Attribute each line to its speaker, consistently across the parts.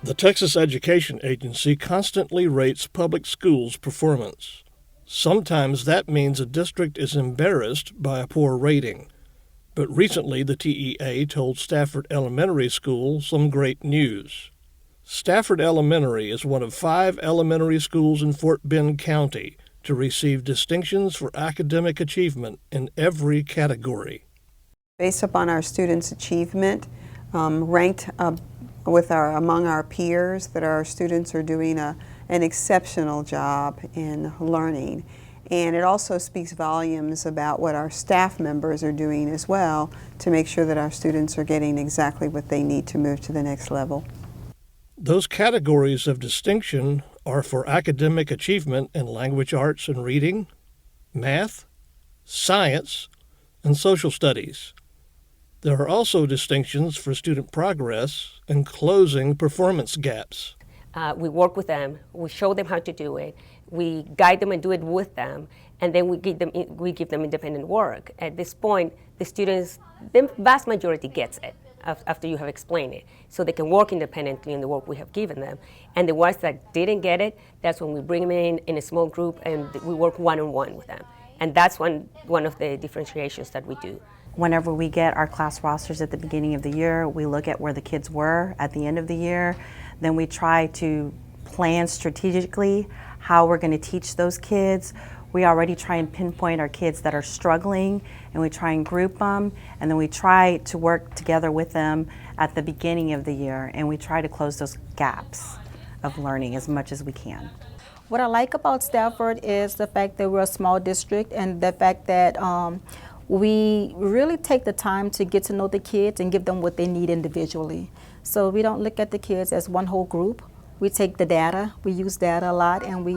Speaker 1: The Texas Education Agency constantly rates public schools' performance. Sometimes that means a district is embarrassed by a poor rating. But recently the TEA told Stafford Elementary School some great news. Stafford Elementary is one of 5 elementary schools in Fort Bend County to receive distinctions for academic achievement in every category.
Speaker 2: Based upon our students' achievement, ranked among our peers, that our students are doing an exceptional job in learning. And it also speaks volumes about what our staff members are doing as well to make sure that our students are getting exactly what they need to move to the next level.
Speaker 1: Those categories of distinction are for academic achievement in language arts and reading, math, science, and social studies. There are also distinctions for student progress and closing performance gaps.
Speaker 3: We work with them, we show them how to do it, we guide them and do it with them, and then we give them independent work. At this point, the students, the vast majority gets it after you have explained it, so they can work independently in the work we have given them. And the ones that didn't get it, that's when we bring them in a small group and we work one-on-one with them. And that's one of the differentiations that we do.
Speaker 4: Whenever we get our class rosters at the beginning of the year, we look at where the kids were at the end of the year. Then we try to plan strategically how we're going to teach those kids. We already try and pinpoint our kids that are struggling, and we try and group them, and then we try to work together with them at the beginning of the year, and we try to close those gaps of learning as much as we can.
Speaker 5: What I like about Stafford is the fact that we're a small district, and the fact that we really take the time to get to know the kids and give them what they need individually. So we don't look at the kids as one whole group. We take the data, we use data a lot, and we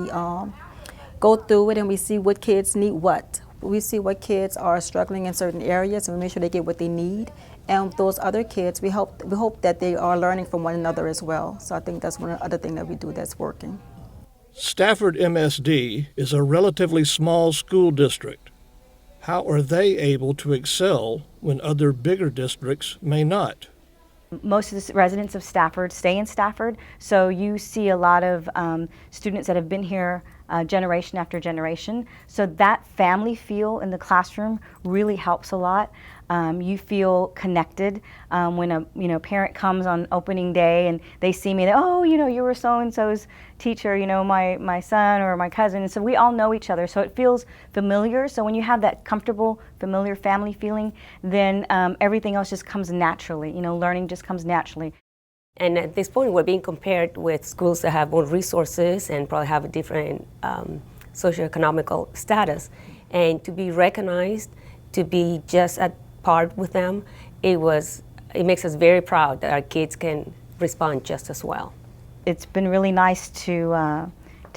Speaker 5: go through it and we see what kids need what. We see what kids are struggling in certain areas and we make sure they get what they need. And those other kids, we hope that they are learning from one another as well. So I think that's one other thing that we do that's working.
Speaker 1: Stafford MSD is a relatively small school district. How are they able to excel when other bigger districts may not?
Speaker 6: Most of the residents of Stafford stay in Stafford, so you see a lot of students that have been here generation after generation. So that family feel in the classroom really helps a lot. You feel connected when a parent comes on opening day and they see me. Oh, you were so and so's teacher. My son or my cousin. And so we all know each other. So it feels familiar. So when you have that comfortable, familiar family feeling, then everything else just comes naturally. Learning just comes naturally.
Speaker 3: And at this point, we're being compared with schools that have more resources and probably have a different socioeconomical status. And to be recognized, to be just at par with them, it makes us very proud that our kids can respond just as well.
Speaker 6: It's been really nice to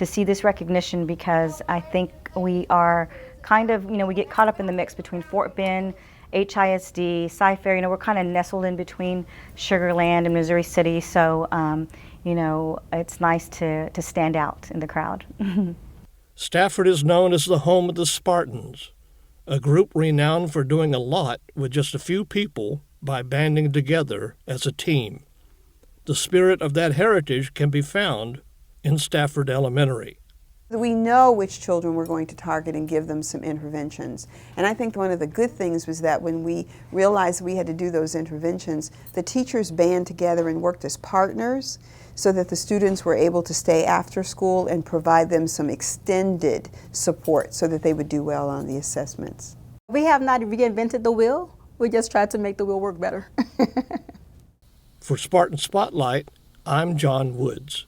Speaker 6: see this recognition, because I think we are kind of, we get caught up in the mix between Fort Bend, HISD, Cy-Fair, we're kind of nestled in between Sugar Land and Missouri City, so, it's nice to stand out in the crowd.
Speaker 1: Stafford is known as the home of the Spartans, a group renowned for doing a lot with just a few people by banding together as a team. The spirit of that heritage can be found in Stafford Elementary.
Speaker 2: We know which children we're going to target and give them some interventions. And I think one of the good things was that when we realized we had to do those interventions, the teachers band together and worked as partners so that the students were able to stay after school and provide them some extended support so that they would do well on the assessments.
Speaker 5: We have not reinvented the wheel. We just tried to make the wheel work better.
Speaker 1: For Spartan Spotlight, I'm John Woods.